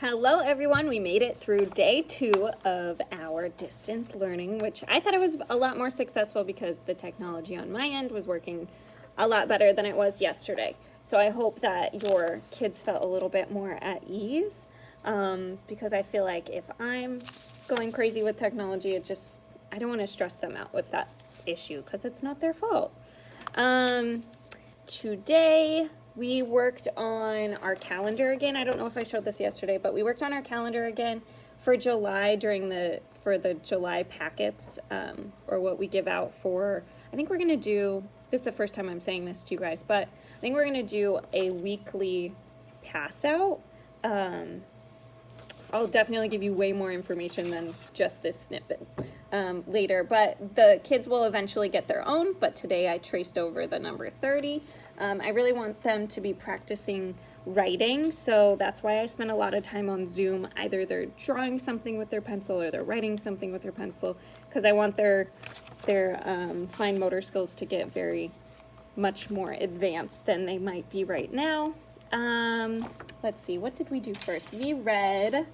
Hello everyone, we made it through day 2 of our distance learning, which I thought it was a lot more successful because the technology on my end was working a lot better than it was yesterday. So I hope that your kids felt a little bit more at ease, because I feel like if I'm going crazy with technology, I don't want to stress them out with that issue because it's not their fault. Today we worked on our calendar again. I don't know if I showed this yesterday, but we worked on our calendar again for July for the July packets, or what we give out for. I think we're gonna do, this is the first time I'm saying this to you guys, but I think we're gonna do a weekly pass out. I'll definitely give you way more information than just this snippet later, but the kids will eventually get their own, but today I traced over the number 30. I really want them to be practicing writing, so that's why I spend a lot of time on Zoom. Either they're drawing something with their pencil or they're writing something with their pencil, because I want their fine motor skills to get very much more advanced than they might be right now. Let's see, what did we do first? We read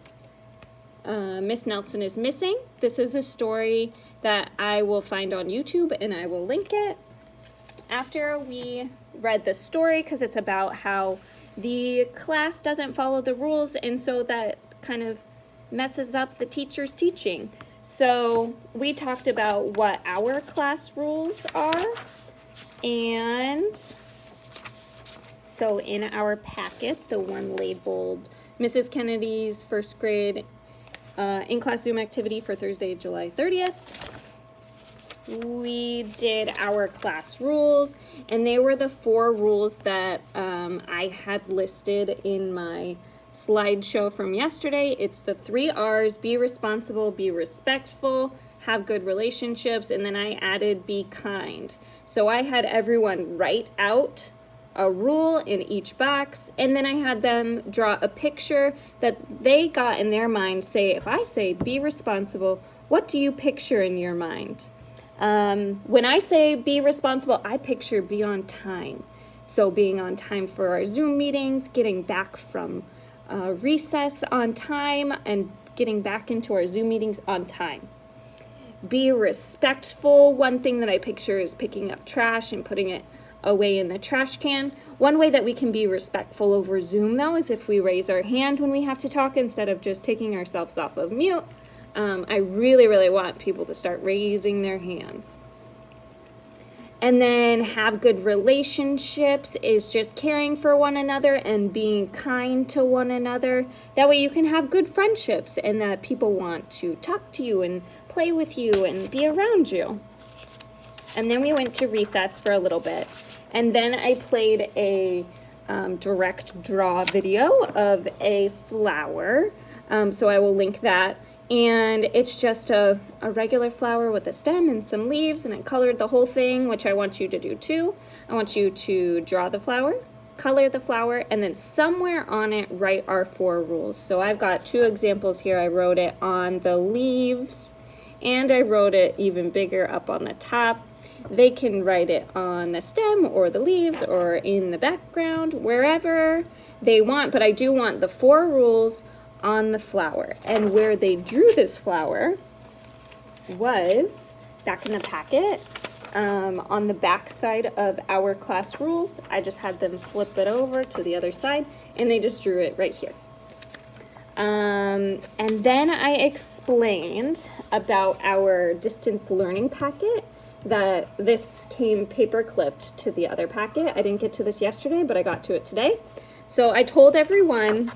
Miss Nelson is Missing. This is a story that I will find on YouTube and I will link it. After we read the story, because it's about how the class doesn't follow the rules, and so that kind of messes up the teacher's teaching. So we talked about what our class rules are, and so in our packet, the one labeled Mrs. Kennedy's first grade in-class Zoom activity for Thursday, July 30th, we did our class rules, and they were the 4 rules that I had listed in my slideshow from yesterday. It's the 3 R's: be responsible, be respectful, have good relationships, and then I added be kind. So I had everyone write out a rule in each box, and then I had them draw a picture that they got in their mind. Say, if I say be responsible, what do you picture in your mind? When I say be responsible, I picture be on time. So being on time for our Zoom meetings, getting back from recess on time, and getting back into our Zoom meetings on time. Be respectful. One thing that I picture is picking up trash and putting it away in the trash can. One way that we can be respectful over Zoom, though, is if we raise our hand when we have to talk instead of just taking ourselves off of mute. I really want people to start raising their hands. And then have good relationships is just caring for one another and being kind to one another. That way you can have good friendships and that people want to talk to you and play with you and be around you. And then we went to recess for a little bit. And then I played a direct draw video of a flower. So I will link that. And it's just a regular flower with a stem and some leaves, and I colored the whole thing, which I want you to do too. I want you to draw the flower, color the flower, and then somewhere on it write our 4 rules. So I've got 2 examples here. I wrote it on the leaves, and I wrote it even bigger up on the top. They can write it on the stem or the leaves or in the background, wherever they want, but I do want the 4 rules on the flower. And where they drew this flower was back in the packet, on the back side of our class rules. I just had them flip it over to the other side, and they just drew it right here. And then I explained about our distance learning packet, that this came paper clipped to the other packet. I didn't get to this yesterday, but I got to it today. So I told everyone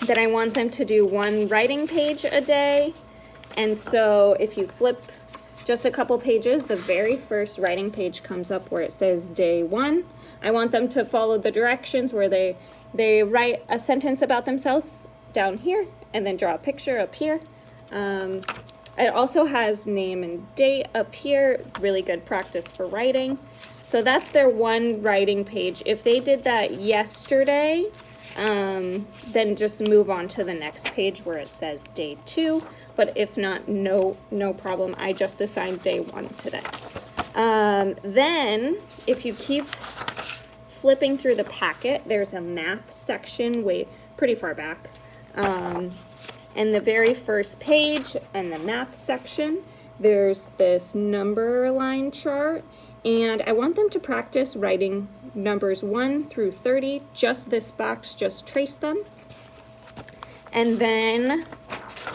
that I want them to do 1 writing page a day. And so if you flip just a couple pages, the very first writing page comes up where it says day 1. I want them to follow the directions where they write a sentence about themselves down here and then draw a picture up here. It also has name and date up here. Really good practice for writing. So that's their 1 writing page. If they did that yesterday, then just move on to the next page where it says day 2. But if not, no problem. I just assigned day 1 today. Then if you keep flipping through the packet, there's a math section pretty far back. And the very first page in the math section, there's this number line chart, and I want them to practice writing numbers 1 through 30, just this box, just trace them. And then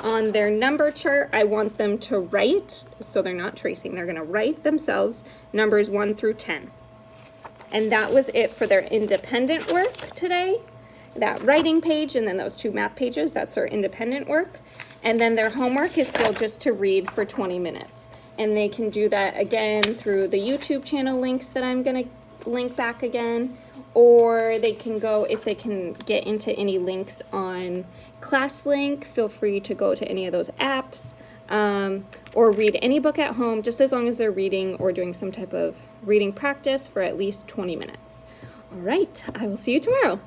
on their number chart, I want them to write, so they're not tracing, they're gonna write themselves numbers 1 through 10. And that was it for their independent work today. That writing page and then those 2 math pages, that's their independent work. And then their homework is still just to read for 20 minutes. And they can do that again through the YouTube channel links that I'm gonna link back again, or they can go, if they can get into any links on ClassLink, feel free to go to any of those apps, or read any book at home, just as long as they're reading or doing some type of reading practice for at least 20 minutes. All right, I will see you tomorrow.